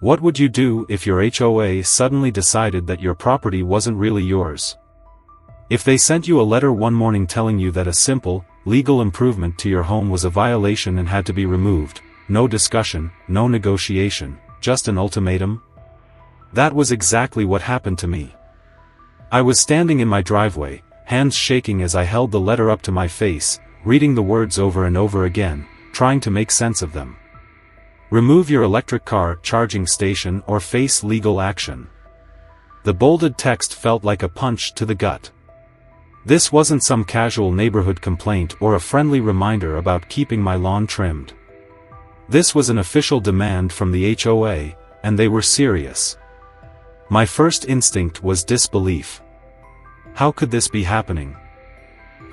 What would you do if your HOA suddenly decided that your property wasn't really yours? If they sent you a letter one morning telling you that a simple, legal improvement to your home was a violation and had to be removed, no discussion, no negotiation, just an ultimatum? That was exactly what happened to me. I was standing in my driveway, hands shaking as I held the letter up to my face, reading the words over and over again, trying to make sense of them. Remove your electric car charging station or face legal action. The bolded text felt like a punch to the gut. This wasn't some casual neighborhood complaint or a friendly reminder about keeping my lawn trimmed. This was an official demand from the HOA, and they were serious. My first instinct was disbelief. How could this be happening?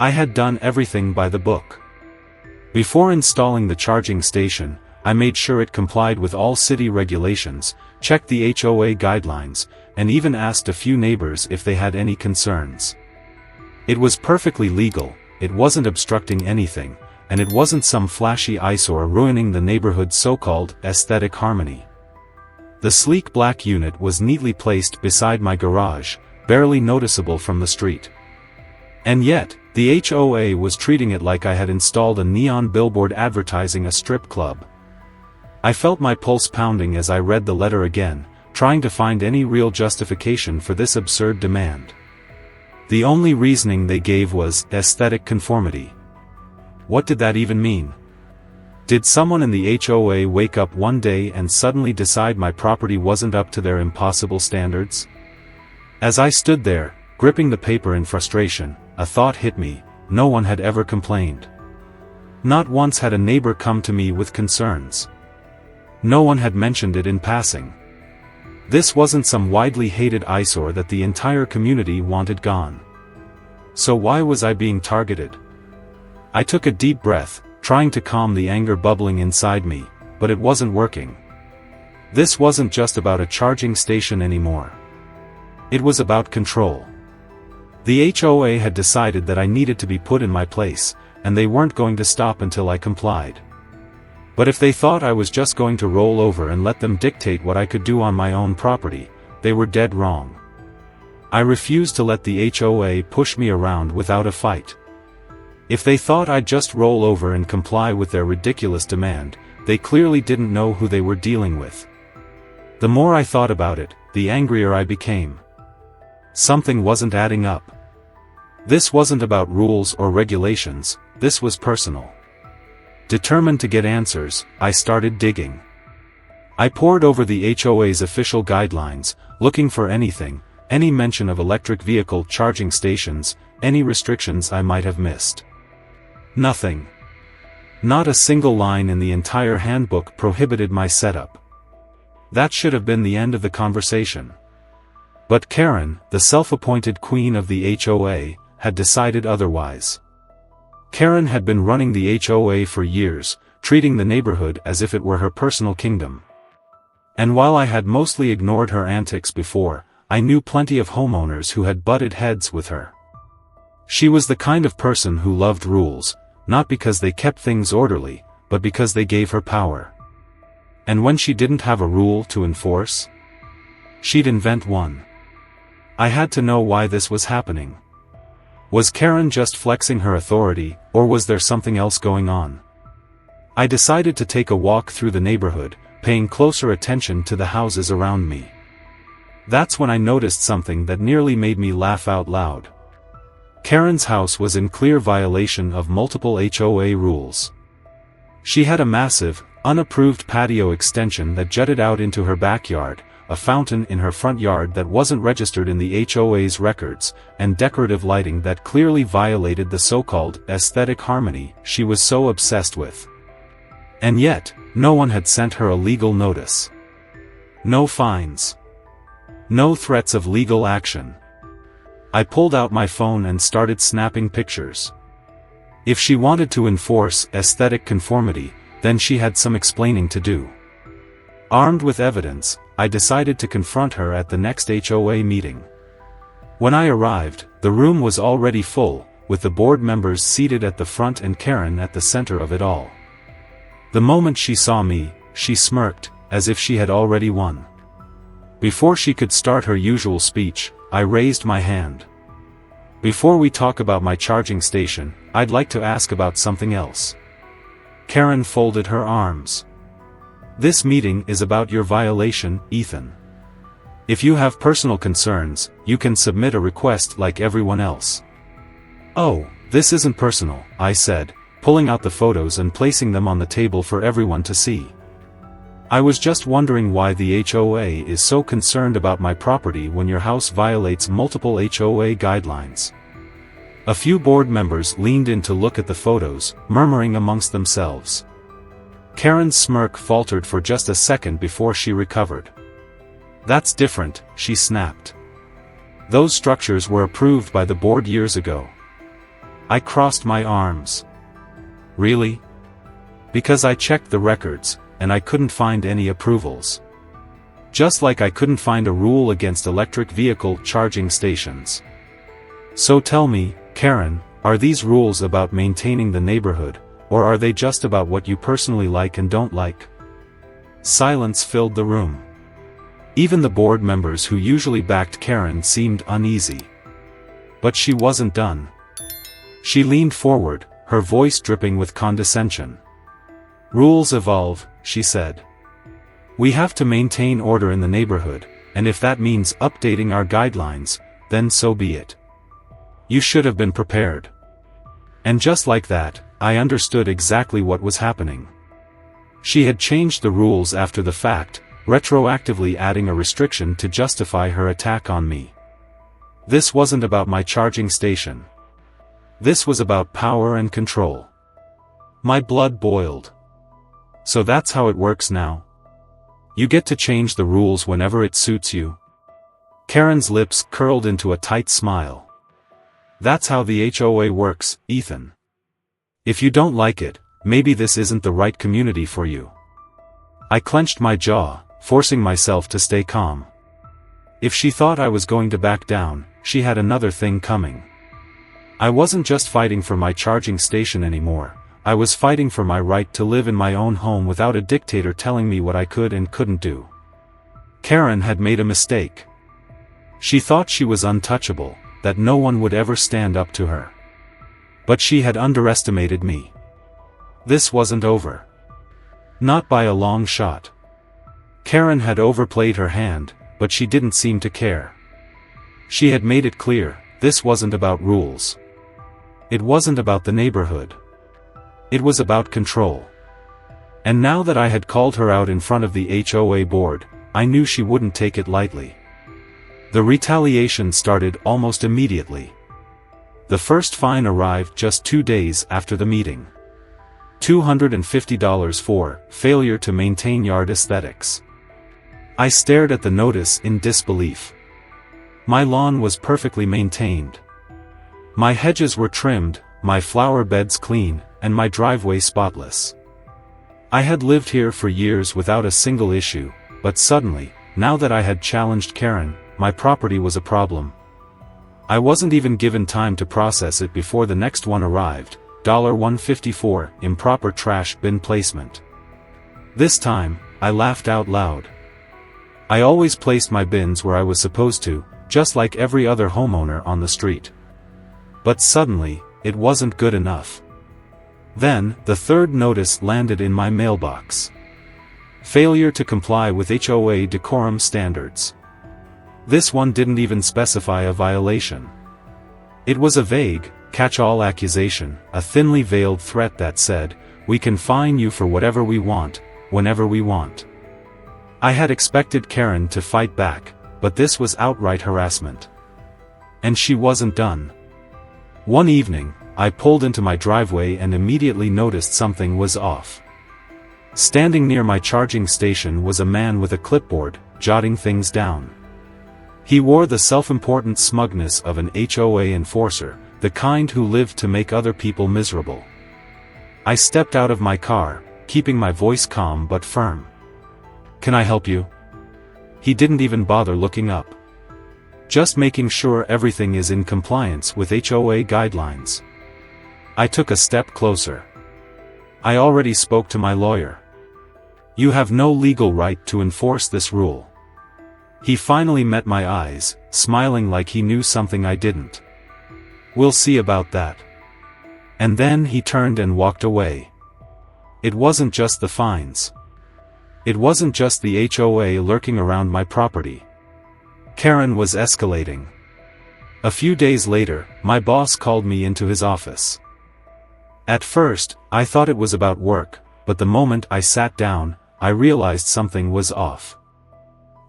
I had done everything by the book. Before installing the charging station, I made sure it complied with all city regulations, checked the HOA guidelines, and even asked a few neighbors if they had any concerns. It was perfectly legal, it wasn't obstructing anything, and it wasn't some flashy eyesore ruining the neighborhood's so-called aesthetic harmony. The sleek black unit was neatly placed beside my garage, barely noticeable from the street. And yet, the HOA was treating it like I had installed a neon billboard advertising a strip club. I felt my pulse pounding as I read the letter again, trying to find any real justification for this absurd demand. The only reasoning they gave was aesthetic conformity. What did that even mean? Did someone in the HOA wake up one day and suddenly decide my property wasn't up to their impossible standards? As I stood there, gripping the paper in frustration, a thought hit me: no one had ever complained. Not once had a neighbor come to me with concerns. No one had mentioned it in passing. This wasn't some widely hated eyesore that the entire community wanted gone. So why was I being targeted? I took a deep breath, trying to calm the anger bubbling inside me, but it wasn't working. This wasn't just about a charging station anymore. It was about control. The HOA had decided that I needed to be put in my place, and they weren't going to stop until I complied. But if they thought I was just going to roll over and let them dictate what I could do on my own property, they were dead wrong. I refused to let the HOA push me around without a fight. If they thought I'd just roll over and comply with their ridiculous demand, they clearly didn't know who they were dealing with. The more I thought about it, the angrier I became. Something wasn't adding up. This wasn't about rules or regulations, this was personal. Determined to get answers, I started digging. I pored over the HOA's official guidelines, looking for any mention of electric vehicle charging stations, any restrictions I might have missed. Nothing. Not a single line in the entire handbook prohibited my setup. That should have been the end of the conversation. But Karen, the self-appointed queen of the HOA, had decided otherwise. Karen had been running the HOA for years, treating the neighborhood as if it were her personal kingdom. And while I had mostly ignored her antics before, I knew plenty of homeowners who had butted heads with her. She was the kind of person who loved rules, not because they kept things orderly, but because they gave her power. And when she didn't have a rule to enforce, she'd invent one. I had to know why this was happening. Was Karen just flexing her authority, or was there something else going on? I decided to take a walk through the neighborhood, paying closer attention to the houses around me. That's when I noticed something that nearly made me laugh out loud. Karen's house was in clear violation of multiple HOA rules. She had a massive, unapproved patio extension that jutted out into her backyard, a fountain in her front yard that wasn't registered in the HOA's records, and decorative lighting that clearly violated the so-called aesthetic harmony she was so obsessed with. And yet, no one had sent her a legal notice. No fines. No threats of legal action. I pulled out my phone and started snapping pictures. If she wanted to enforce aesthetic conformity, then she had some explaining to do. Armed with evidence, I decided to confront her at the next HOA meeting. When I arrived, the room was already full, with the board members seated at the front and Karen at the center of it all. The moment she saw me, she smirked, as if she had already won. Before she could start her usual speech, I raised my hand. Before we talk about my charging station, I'd like to ask about something else. Karen folded her arms. This meeting is about your violation, Ethan. If you have personal concerns, you can submit a request like everyone else. Oh, this isn't personal, I said, pulling out the photos and placing them on the table for everyone to see. I was just wondering why the HOA is so concerned about my property when your house violates multiple HOA guidelines. A few board members leaned in to look at the photos, murmuring amongst themselves. Karen's smirk faltered for just a second before she recovered. That's different, she snapped. Those structures were approved by the board years ago. I crossed my arms. Really? Because I checked the records, and I couldn't find any approvals. Just like I couldn't find a rule against electric vehicle charging stations. So tell me, Karen, are these rules about maintaining the neighborhood, or are they just about what you personally like and don't like? Silence filled the room. Even the board members who usually backed Karen seemed uneasy. But she wasn't done. She leaned forward, her voice dripping with condescension. Rules evolve, she said. We have to maintain order in the neighborhood, and if that means updating our guidelines, then so be it. You should have been prepared. And just like that, I understood exactly what was happening. She had changed the rules after the fact, retroactively adding a restriction to justify her attack on me. This wasn't about my charging station. This was about power and control. My blood boiled. So that's how it works now? You get to change the rules whenever it suits you? Karen's lips curled into a tight smile. That's how the HOA works, Ethan. If you don't like it, maybe this isn't the right community for you. I clenched my jaw, forcing myself to stay calm. If she thought I was going to back down, she had another thing coming. I wasn't just fighting for my charging station anymore, I was fighting for my right to live in my own home without a dictator telling me what I could and couldn't do. Karen had made a mistake. She thought she was untouchable, that no one would ever stand up to her. But she had underestimated me. This wasn't over. Not by a long shot. Karen had overplayed her hand, but she didn't seem to care. She had made it clear, this wasn't about rules. It wasn't about the neighborhood. It was about control. And now that I had called her out in front of the HOA board, I knew she wouldn't take it lightly. The retaliation started almost immediately. The first fine arrived just 2 days after the meeting. $250 for failure to maintain yard aesthetics. I stared at the notice in disbelief. My lawn was perfectly maintained. My hedges were trimmed, my flower beds clean, and my driveway spotless. I had lived here for years without a single issue, but suddenly, now that I had challenged Karen, my property was a problem. I wasn't even given time to process it before the next one arrived, $154, improper trash bin placement. This time, I laughed out loud. I always placed my bins where I was supposed to, just like every other homeowner on the street. But suddenly, it wasn't good enough. Then, the third notice landed in my mailbox. Failure to comply with HOA decorum standards. This one didn't even specify a violation. It was a vague, catch-all accusation, a thinly veiled threat that said, we can fine you for whatever we want, whenever we want. I had expected Karen to fight back, but this was outright harassment. And she wasn't done. One evening, I pulled into my driveway and immediately noticed something was off. Standing near my charging station was a man with a clipboard, jotting things down. He wore the self-important smugness of an HOA enforcer, the kind who lived to make other people miserable. I stepped out of my car, keeping my voice calm but firm. Can I help you? He didn't even bother looking up. Just making sure everything is in compliance with HOA guidelines. I took a step closer. I already spoke to my lawyer. You have no legal right to enforce this rule. He finally met my eyes, smiling like he knew something I didn't. We'll see about that. And then he turned and walked away. It wasn't just the fines. It wasn't just the HOA lurking around my property. Karen was escalating. A few days later, my boss called me into his office. At first, I thought it was about work, but the moment I sat down, I realized something was off.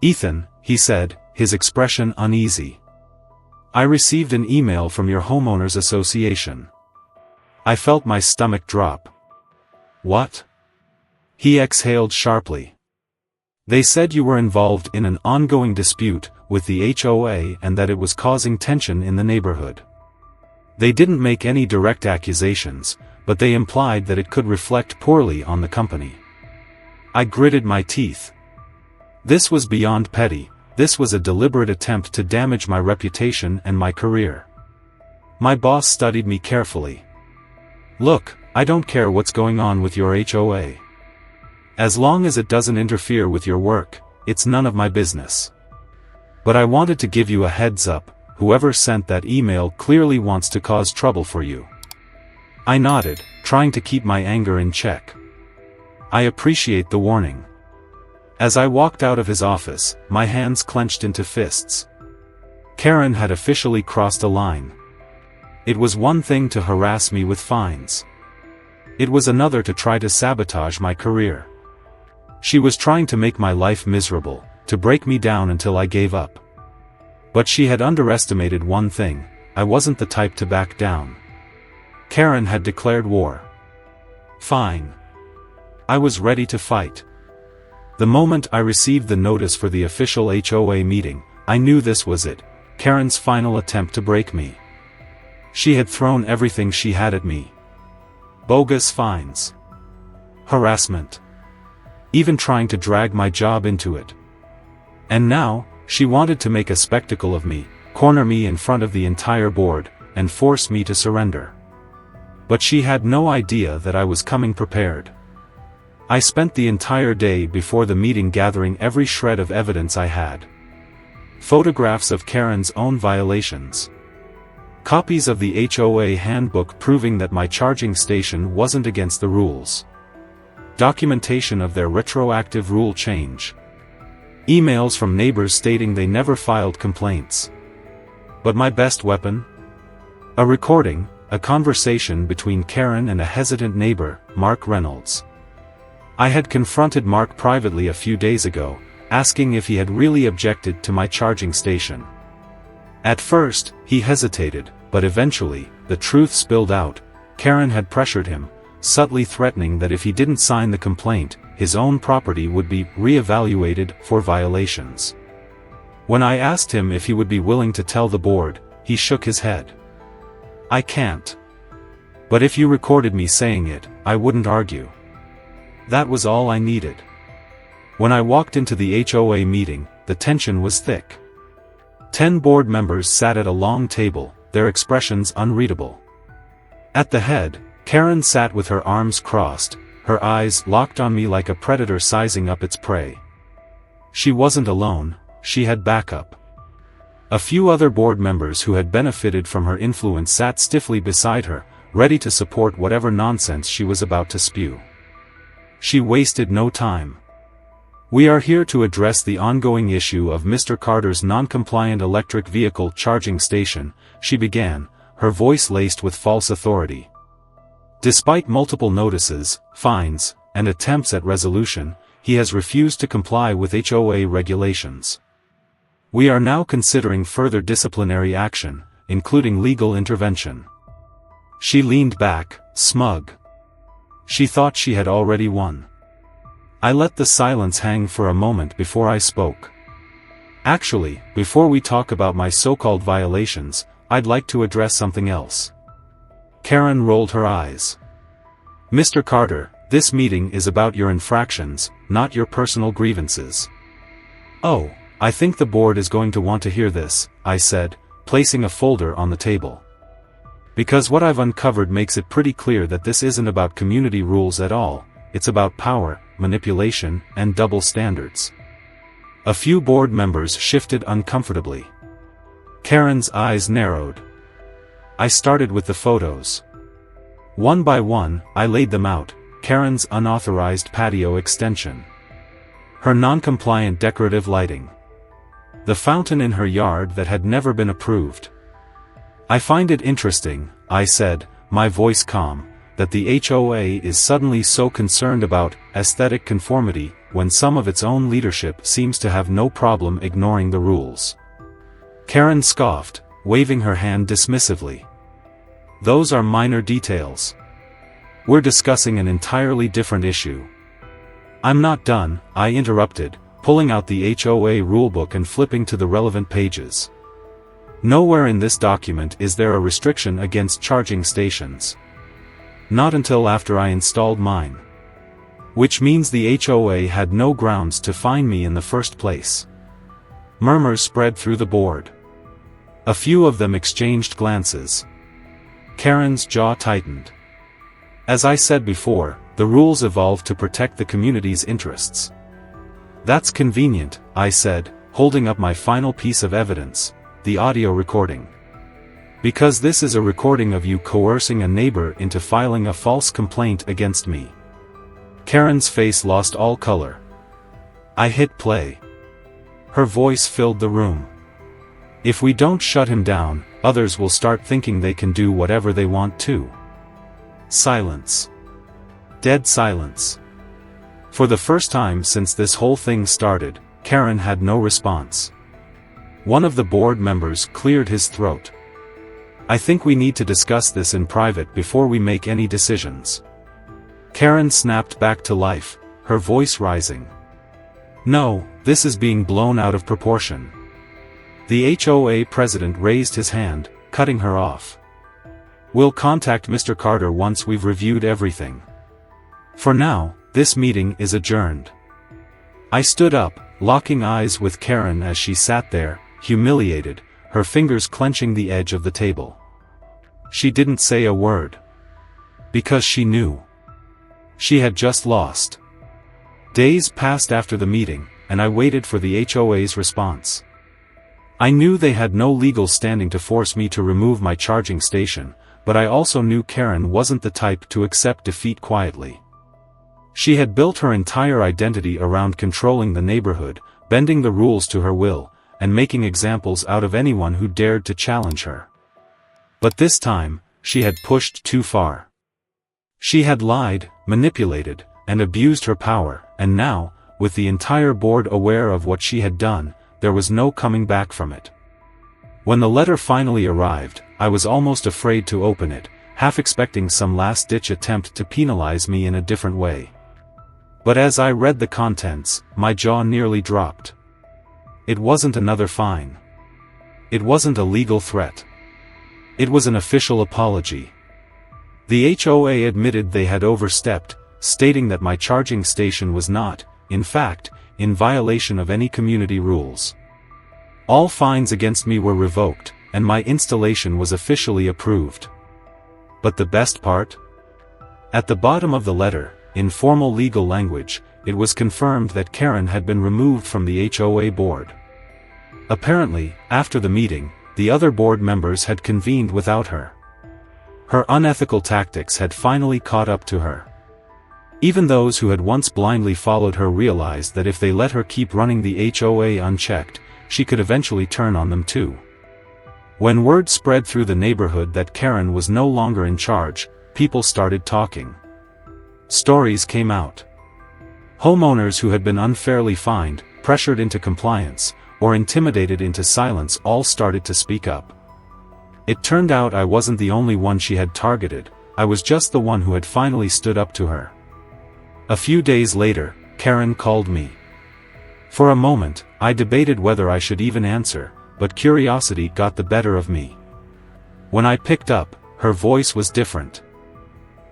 "Ethan," he said, his expression uneasy. "I received an email from your homeowners association." I felt my stomach drop. "What?" He exhaled sharply. "They said you were involved in an ongoing dispute with the HOA and that it was causing tension in the neighborhood. They didn't make any direct accusations, but they implied that it could reflect poorly on the company." I gritted my teeth. This was beyond petty. This was a deliberate attempt to damage my reputation and my career. My boss studied me carefully. "Look, I don't care what's going on with your HOA. As long as it doesn't interfere with your work, it's none of my business. But I wanted to give you a heads up, whoever sent that email clearly wants to cause trouble for you." I nodded, trying to keep my anger in check. "I appreciate the warning." As I walked out of his office, my hands clenched into fists. Karen had officially crossed a line. It was one thing to harass me with fines. It was another to try to sabotage my career. She was trying to make my life miserable, to break me down until I gave up. But she had underestimated one thing: I wasn't the type to back down. Karen had declared war. Fine. I was ready to fight. The moment I received the notice for the official HOA meeting, I knew this was it, Karen's final attempt to break me. She had thrown everything she had at me. Bogus fines. Harassment. Even trying to drag my job into it. And now, she wanted to make a spectacle of me, corner me in front of the entire board, and force me to surrender. But she had no idea that I was coming prepared. I spent the entire day before the meeting gathering every shred of evidence I had. Photographs of Karen's own violations. Copies of the HOA handbook proving that my charging station wasn't against the rules. Documentation of their retroactive rule change. Emails from neighbors stating they never filed complaints. But my best weapon? A recording, a conversation between Karen and a hesitant neighbor, Mark Reynolds. I had confronted Mark privately a few days ago, asking if he had really objected to my charging station. At first, he hesitated, but eventually, the truth spilled out. Karen had pressured him, subtly threatening that if he didn't sign the complaint, his own property would be re-evaluated for violations. When I asked him if he would be willing to tell the board, he shook his head. "I can't. But if you recorded me saying it, I wouldn't argue." That was all I needed. When I walked into the HOA meeting, the tension was thick. 10 board members sat at a long table, their expressions unreadable. At the head, Karen sat with her arms crossed, her eyes locked on me like a predator sizing up its prey. She wasn't alone, she had backup. A few other board members who had benefited from her influence sat stiffly beside her, ready to support whatever nonsense she was about to spew. She wasted no time. "We are here to address the ongoing issue of Mr. Carter's non-compliant electric vehicle charging station," she began, her voice laced with false authority. "Despite multiple notices, fines, and attempts at resolution, he has refused to comply with HOA regulations. We are now considering further disciplinary action, including legal intervention." She leaned back, smug. She thought she had already won. I let the silence hang for a moment before I spoke. "Actually, before we talk about my so-called violations, I'd like to address something else." Karen rolled her eyes. "Mr. Carter, this meeting is about your infractions, not your personal grievances." "Oh, I think the board is going to want to hear this," I said, placing a folder on the table. "Because what I've uncovered makes it pretty clear that this isn't about community rules at all, it's about power, manipulation, and double standards. A few board members shifted uncomfortably. Karen's eyes narrowed. I started with the photos. One by one, I laid them out: Karen's unauthorized patio extension, her non-compliant decorative lighting, the fountain in her yard that had never been approved. "I find it interesting," I said, my voice calm, "that the HOA is suddenly so concerned about aesthetic conformity when some of its own leadership seems to have no problem ignoring the rules." Karen scoffed, waving her hand dismissively. "Those are minor details. We're discussing an entirely different issue." "I'm not done," I interrupted, pulling out the HOA rulebook and flipping to the relevant pages. "Nowhere in this document is there a restriction against charging stations. Not until after I installed mine. Which means the HOA had no grounds to fine me in the first place." Murmurs spread through the board. A few of them exchanged glances. Karen's jaw tightened. "As I said before, the rules evolved to protect the community's interests." "That's convenient," I said, holding up my final piece of evidence, the audio recording. "Because this is a recording of you coercing a neighbor into filing a false complaint against me." Karen's face lost all color. I hit play. Her voice filled the room. "If we don't shut him down, others will start thinking they can do whatever they want too." Silence. Dead silence. For the first time since this whole thing started, Karen had no response. One of the board members cleared his throat. "I think we need to discuss this in private before we make any decisions." Karen snapped back to life, her voice rising. "No, this is being blown out of proportion." The HOA president raised his hand, cutting her off. "We'll contact Mr. Carter once we've reviewed everything. For now, this meeting is adjourned." I stood up, locking eyes with Karen as she sat there, humiliated, her fingers clenching the edge of the table. She didn't say a word. Because she knew. She had just lost. Days passed after the meeting, and I waited for the HOA's response. I knew they had no legal standing to force me to remove my charging station, but I also knew Karen wasn't the type to accept defeat quietly. She had built her entire identity around controlling the neighborhood, bending the rules to her will, and making examples out of anyone who dared to challenge her. But this time, she had pushed too far. She had lied, manipulated, and abused her power, and now, with the entire board aware of what she had done, there was no coming back from it. When the letter finally arrived, I was almost afraid to open it, half expecting some last-ditch attempt to penalize me in a different way. But as I read the contents, my jaw nearly dropped. It wasn't another fine. It wasn't a legal threat. It was an official apology. The HOA admitted they had overstepped, stating that my charging station was not, in fact, in violation of any community rules. All fines against me were revoked, and my installation was officially approved. But the best part? At the bottom of the letter, in formal legal language, it was confirmed that Karen had been removed from the HOA board. Apparently, after the meeting, the other board members had convened without her. Her unethical tactics had finally caught up to her. Even those who had once blindly followed her realized that if they let her keep running the HOA unchecked, she could eventually turn on them too. When word spread through the neighborhood that Karen was no longer in charge, people started talking. Stories came out. Homeowners who had been unfairly fined, pressured into compliance, or intimidated into silence all started to speak up. It turned out I wasn't the only one she had targeted, I was just the one who had finally stood up to her. A few days later, Karen called me. For a moment, I debated whether I should even answer, but curiosity got the better of me. When I picked up, her voice was different.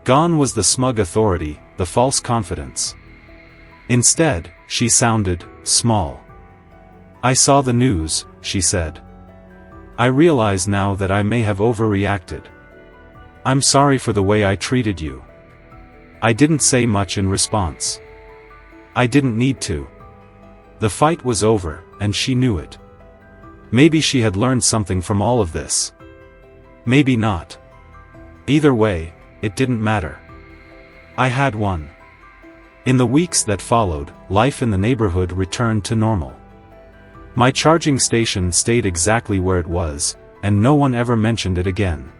Gone was the smug authority, the false confidence. Instead, she sounded small. "I saw the news," she said. "I realize now that I may have overreacted. I'm sorry for the way I treated you." I didn't say much in response. I didn't need to. The fight was over, and she knew it. Maybe she had learned something from all of this. Maybe not. Either way, it didn't matter. I had won. In the weeks that followed, life in the neighborhood returned to normal. My charging station stayed exactly where it was, and no one ever mentioned it again.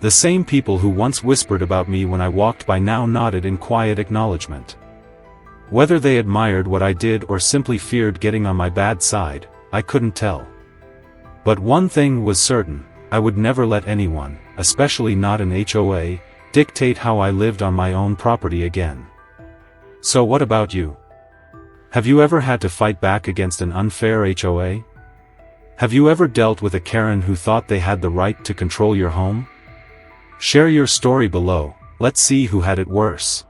The same people who once whispered about me when I walked by now nodded in quiet acknowledgement. Whether they admired what I did or simply feared getting on my bad side, I couldn't tell. But one thing was certain, I would never let anyone, especially not an HOA, dictate how I lived on my own property again. So what about you? Have you ever had to fight back against an unfair HOA? Have you ever dealt with a Karen who thought they had the right to control your home? Share your story below, let's see who had it worse.